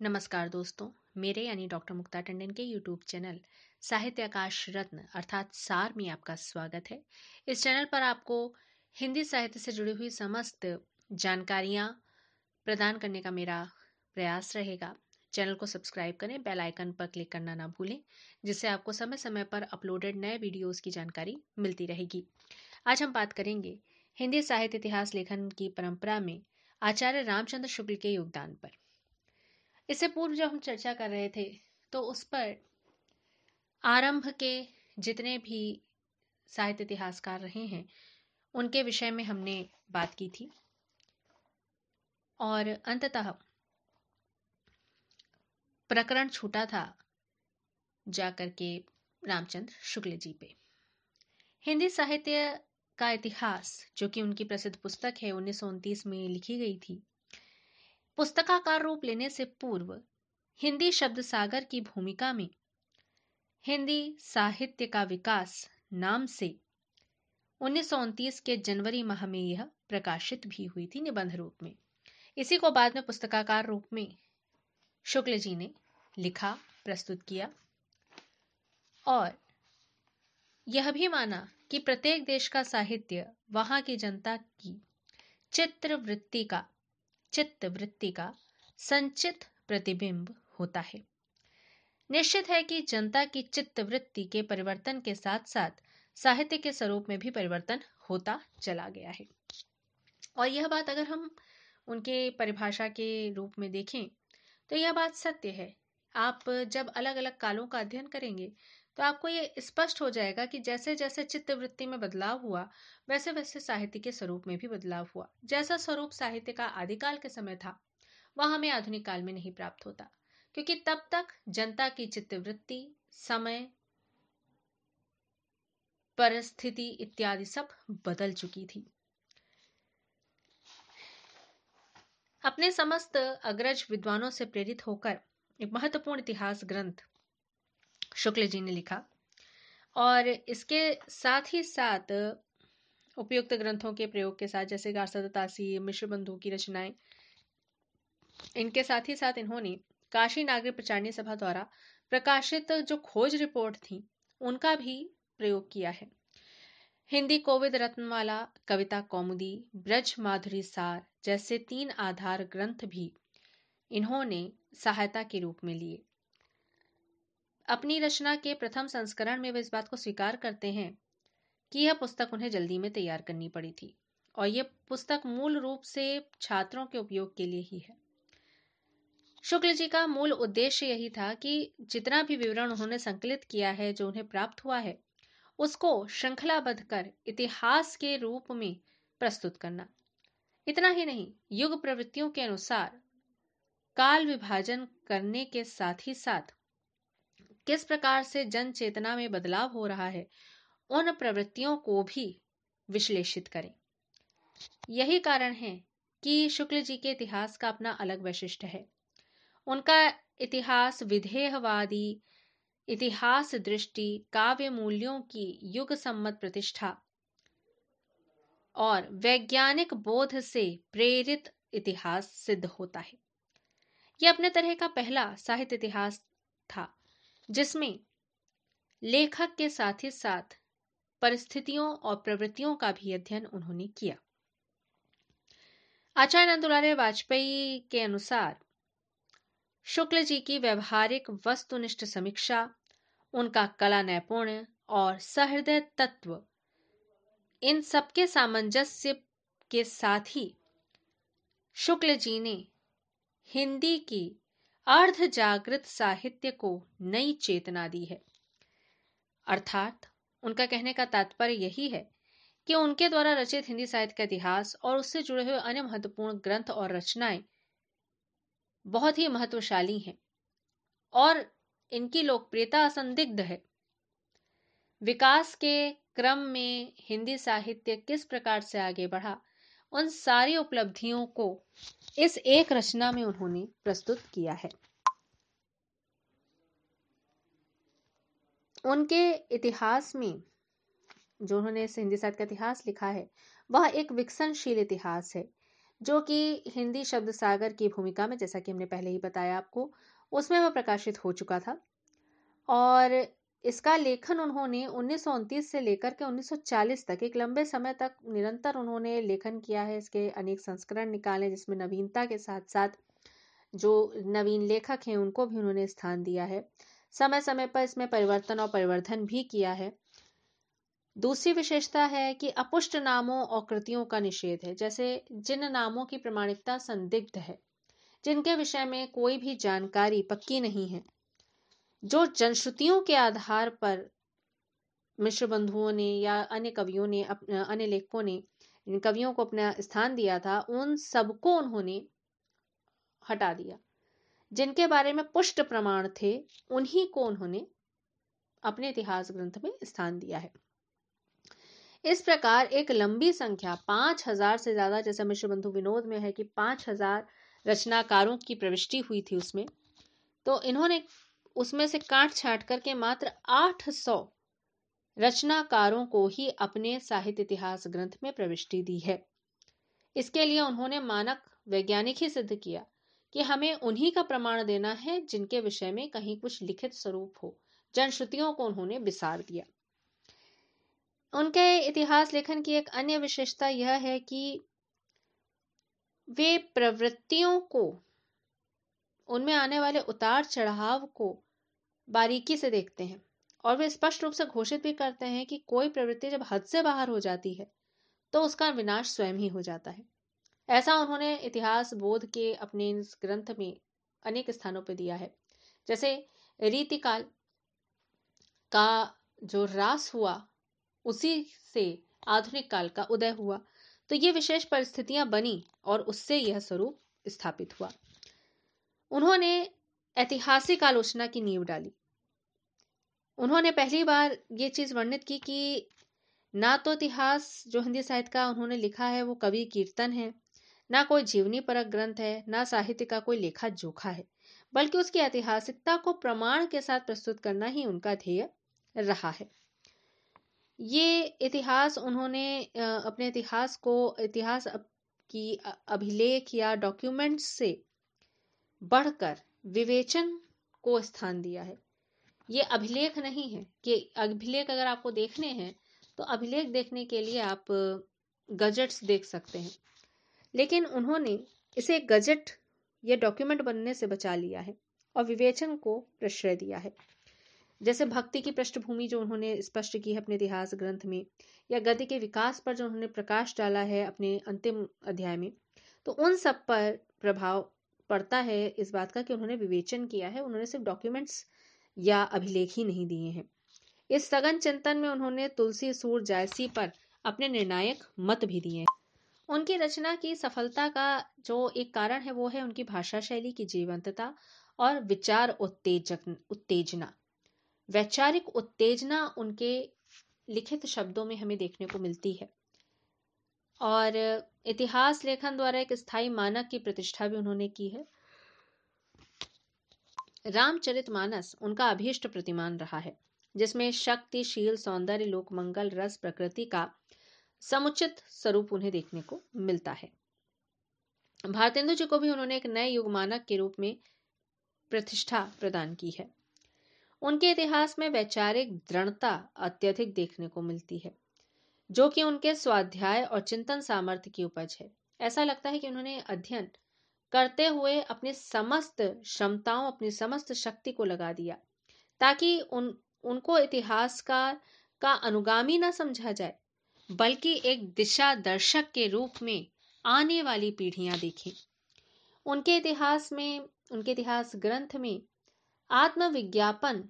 नमस्कार दोस्तों, मेरे यानी डॉक्टर मुक्ता टंडन के यूट्यूब चैनल साहित्य आकाश रत्न अर्थात सार में आपका स्वागत है। इस चैनल पर आपको हिंदी साहित्य से जुड़ी हुई समस्त जानकारियाँ प्रदान करने का मेरा प्रयास रहेगा। चैनल को सब्सक्राइब करें, बेल आइकन पर क्लिक करना ना भूलें, जिससे आपको समय समय पर अपलोडेड नए वीडियोस की जानकारी मिलती रहेगी। आज हम बात करेंगे हिंदी साहित्य इतिहास लेखन की परंपरा में आचार्य रामचंद्र शुक्ल के योगदान पर। इससे पूर्व जब हम चर्चा कर रहे थे तो उस पर आरंभ के जितने भी साहित्य इतिहासकार रहे हैं उनके विषय में हमने बात की थी और अंततः प्रकरण छूटा था जाकर के रामचंद्र शुक्ल जी पे। हिंदी साहित्य का इतिहास, जो कि उनकी प्रसिद्ध पुस्तक है, 1929 में लिखी गई थी। पुस्तकाकार रूप लेने से पूर्व हिंदी शब्द सागर की भूमिका में हिंदी साहित्य का विकास नाम से 1929 के जनवरी माह में यह प्रकाशित भी हुई थी निबंध रूप में। इसी को बाद में पुस्तकाकार रूप में शुक्ल जी ने लिखा, प्रस्तुत किया और यह भी माना कि प्रत्येक देश का साहित्य वहां की जनता की चित्त वृत्ति का संचित प्रतिबिंब होता है। निश्चित है कि जनता की चित्त वृत्ति के परिवर्तन के साथ साथ साहित्य के स्वरूप में भी परिवर्तन होता चला गया है। और यह बात अगर हम उनके परिभाषा के रूप में देखें तो यह बात सत्य है। आप जब अलग अलग कालों का अध्ययन करेंगे तो आपको ये स्पष्ट हो जाएगा कि जैसे जैसे चित्त वृत्ति में बदलाव हुआ वैसे वैसे साहित्य के स्वरूप में भी बदलाव हुआ। जैसा स्वरूप साहित्य का आदिकाल के समय था वह हमें आधुनिक काल में नहीं प्राप्त होता, क्योंकि तब तक जनता की चित्तवृत्ति, समय, परिस्थिति इत्यादि सब बदल चुकी थी। अपने समस्त अग्रज विद्वानों से प्रेरित होकर एक महत्वपूर्ण इतिहास ग्रंथ शुक्ल जी ने लिखा और इसके साथ ही साथ उपयुक्त ग्रंथों के प्रयोग के साथ, जैसे गार्सदातासी, मिश्र बंधु की रचनाएं, इनके साथ ही साथ इन्होंने काशी नागरिक प्रचारणी सभा द्वारा प्रकाशित जो खोज रिपोर्ट थी उनका भी प्रयोग किया है। हिंदी कोविद रत्नमाला, कविता कौमुदी, ब्रज माधुरी सार जैसे 3 आधार ग्रंथ भी इन्होंने सहायता के रूप में लिए। अपनी रचना के प्रथम संस्करण में वे इस बात को स्वीकार करते हैं कि यह पुस्तक उन्हें जल्दी में तैयार करनी पड़ी थी और यह पुस्तक मूल रूप से छात्रों के उपयोग के लिए ही है। शुक्ल जी का मूल उद्देश्य यही था कि जितना भी विवरण उन्होंने संकलित किया है, जो उन्हें प्राप्त हुआ है, उसको श्रृंखलाबद्ध कर इतिहास के रूप में प्रस्तुत करना। इतना ही नहीं, युग प्रवृत्तियों के अनुसार काल विभाजन करने के साथ ही साथ किस प्रकार से जन चेतना में बदलाव हो रहा है, उन प्रवृत्तियों को भी विश्लेषित करें। यही कारण है कि शुक्ल जी के इतिहास का अपना अलग वैशिष्ट्य है। उनका इतिहास विधेयवादी इतिहास दृष्टि, काव्य मूल्यों की युग सम्मत प्रतिष्ठा और वैज्ञानिक बोध से प्रेरित इतिहास सिद्ध होता है। यह अपने तरह का पहला साहित्य इतिहास था जिसमें लेखक के साथ ही साथ परिस्थितियों और प्रवृत्तियों का भी अध्ययन उन्होंने किया। आचार्य नंदुलारे वाजपेयी के अनुसार शुक्ल जी की व्यवहारिक वस्तुनिष्ठ समीक्षा, उनका कला नैपुण्य और सहृदय तत्व, इन सबके सामंजस्य के साथ ही शुक्ल जी ने हिंदी की अर्ध जागृत साहित्य को नई चेतना दी है। अर्थात उनका कहने का तात्पर्य यही है कि उनके द्वारा रचित हिंदी साहित्य का इतिहास और उससे जुड़े हुए अन्य महत्वपूर्ण ग्रंथ और रचनाएं बहुत ही महत्वशाली हैं और इनकी लोकप्रियता असंदिग्ध है। विकास के क्रम में हिंदी साहित्य किस प्रकार से आगे बढ़ा, उन सारी उपलब्धियों को इस एक रचना में उन्होंने प्रस्तुत किया है। उनके इतिहास में जो उन्होंने इस हिंदी साहित्य का इतिहास लिखा है वह एक विकसनशील इतिहास है। जो कि हिंदी शब्द सागर की भूमिका में, जैसा कि हमने पहले ही बताया आपको, उसमें वह प्रकाशित हो चुका था। और इसका लेखन उन्होंने 1929 से लेकर के 1940 तक, एक लंबे समय तक निरंतर उन्होंने लेखन किया है। इसके अनेक संस्करण निकाले, जिसमें नवीनता के साथ साथ जो नवीन लेखक हैं उनको भी उन्होंने स्थान दिया है। समय समय पर इसमें परिवर्तन और परिवर्धन भी किया है। दूसरी विशेषता है कि अपुष्ट नामों और कृतियों का निषेध है। जैसे जिन नामों की प्रमाणिकता संदिग्ध है, जिनके विषय में कोई भी जानकारी पक्की नहीं है, जो जनश्रुतियों के आधार पर मिश्र बंधुओं ने या अन्य कवियों ने, अन्य लेखकों ने इन कवियों को अपना स्थान दिया था, उन सबको उन्होंने हटा दिया। जिनके बारे में पुष्ट प्रमाण थे, उन्हीं को उन्होंने अपने इतिहास ग्रंथ में स्थान दिया है। इस प्रकार एक लंबी संख्या 5000 से ज्यादा, जैसे मिश्र बंधु विनोद में है कि 5000 रचनाकारों की प्रविष्टि हुई थी उसमें, तो इन्होंने उसमें से काट छांट करके मात्र 800 रचनाकारों को ही अपने साहित्य इतिहास ग्रंथ में प्रविष्टि दी है। इसके लिए उन्होंने मानक वैज्ञानिक ही सिद्ध किया कि हमें उन्हीं का प्रमाण देना है जिनके विषय में कहीं कुछ लिखित स्वरूप हो। जनश्रुतियों को उन्होंने विसार दिया। उनके इतिहास लेखन की एक अन्य विशेषता यह है कि वे प्रवृत्तियों को, उनमें आने वाले उतार चढ़ाव को बारीकी से देखते हैं और वे स्पष्ट रूप से घोषित भी करते हैं कि कोई प्रवृत्ति जब हद से बाहर हो जाती है तो उसका विनाश स्वयं ही हो जाता है। ऐसा उन्होंने इतिहास बोध के अपने इस ग्रंथ में अनेक स्थानों पर दिया है। जैसे रीतिकाल का जो ह्रास हुआ, उसी से आधुनिक काल का उदय हुआ, तो ये विशेष परिस्थितियां बनी और उससे यह स्वरूप स्थापित हुआ। उन्होंने ऐतिहासिक आलोचना की नींव डाली। उन्होंने पहली बार ये चीज वर्णित की कि ना तो इतिहास जो हिंदी साहित्य का उन्होंने लिखा है वो कवि कीर्तन है, ना कोई जीवनी परक ग्रंथ है, ना साहित्य का कोई लेखा जोखा है, बल्कि उसकी ऐतिहासिकता को प्रमाण के साथ प्रस्तुत करना ही उनका ध्येय रहा है। ये इतिहास उन्होंने अपने इतिहास को, इतिहास की अभिलेख या डॉक्यूमेंट्स से बढ़कर विवेचन को स्थान दिया है। ये अभिलेख नहीं है कि अभिलेख अगर आपको देखने हैं तो अभिलेख देखने के लिए आप गजट्स देख सकते हैं, लेकिन उन्होंने इसे गजट या डॉक्यूमेंट बनने से बचा लिया है और विवेचन को प्रश्रय दिया है। जैसे भक्ति की पृष्ठभूमि जो उन्होंने स्पष्ट की है अपने इतिहास ग्रंथ में, या गद्य के विकास पर जो उन्होंने प्रकाश डाला है अपने अंतिम अध्याय में, तो उन सब पर प्रभाव पड़ता है इस बात का कि उन्होंने विवेचन किया है। उन्होंने सिर्फ डॉक्यूमेंट्स या अभिलेख ही नहीं दिए हैं। इस सघन चिंतन में उन्होंने तुलसी, सूर, जायसी पर अपने निर्णायक मत भी दिए हैं। उनकी रचना की सफलता का जो एक कारण है वो है उनकी भाषा शैली की जीवंतता और विचार उत्तेजना, वैचारिक उत्तेजना उनके लिखित शब्दों में हमें देखने को मिलती है। और इतिहास लेखन द्वारा एक स्थायी मानक की प्रतिष्ठा भी उन्होंने की है। रामचरितमानस उनका अभीष्ट प्रतिमान रहा है, जिसमें शक्ति, शील, सौंदर्य, लोकमंगल, रस, प्रकृति का समुचित स्वरूप उन्हें देखने को मिलता है। भारतेंदु जी को भी उन्होंने एक नए युग मानक के रूप में प्रतिष्ठा प्रदान की है। उनके इतिहास में वैचारिक दृढ़ता अत्यधिक देखने को मिलती है, जो कि उनके स्वाध्याय और चिंतन सामर्थ्य की उपज है। ऐसा लगता है कि उन्होंने अध्ययन करते हुए अपनी समस्त क्षमताओं, अपनी समस्त शक्ति को लगा दिया, ताकि उनको इतिहासकार का अनुगामी न समझा जाए, बल्कि एक दिशा दर्शक के रूप में आने वाली पीढ़ियां देखें। उनके इतिहास में, उनके इतिहास ग्रंथ में आत्मविज्ञापन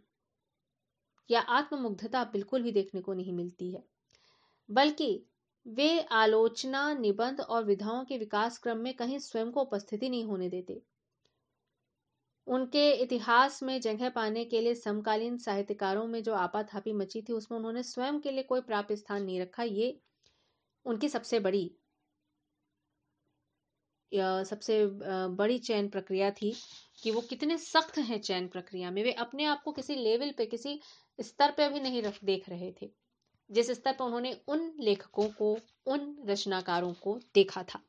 या आत्ममुग्धता बिल्कुल भी देखने को नहीं मिलती है, बल्कि वे आलोचना, निबंध और विधाओं के विकास क्रम में कहीं स्वयं को उपस्थिति नहीं होने देते। उनके इतिहास में जगह पाने के लिए समकालीन साहित्यकारों में जो आपाधापी मची थी, उसमें उन्होंने स्वयं के लिए कोई प्राप्त स्थान नहीं रखा। ये उनकी सबसे बड़ी चयन प्रक्रिया थी कि वो कितने सख्त हैं चयन प्रक्रिया में। वे अपने आप को किसी लेवल पे, किसी स्तर पे भी नहीं देख रहे थे जिस स्तर पर उन्होंने उन लेखकों को, उन रचनाकारों को देखा था।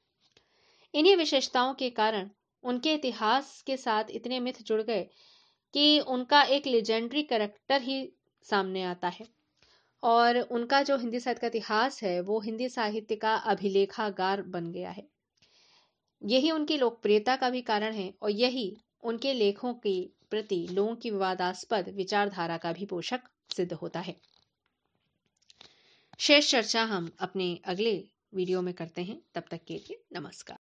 इन्हीं विशेषताओं के कारण उनके इतिहास के साथ इतने मिथ जुड़ गए कि उनका एक लेजेंडरी कैरेक्टर ही सामने आता है। और उनका जो हिंदी साहित्य का इतिहास है वो हिंदी साहित्य का अभिलेखागार बन गया है। यही उनकी लोकप्रियता का भी कारण है और यही उनके लेखों के प्रति लोगों की विवादास्पद विचारधारा का भी पोषक सिद्ध होता है। शेष चर्चा हम अपने अगले वीडियो में करते हैं। तब तक के लिए नमस्कार।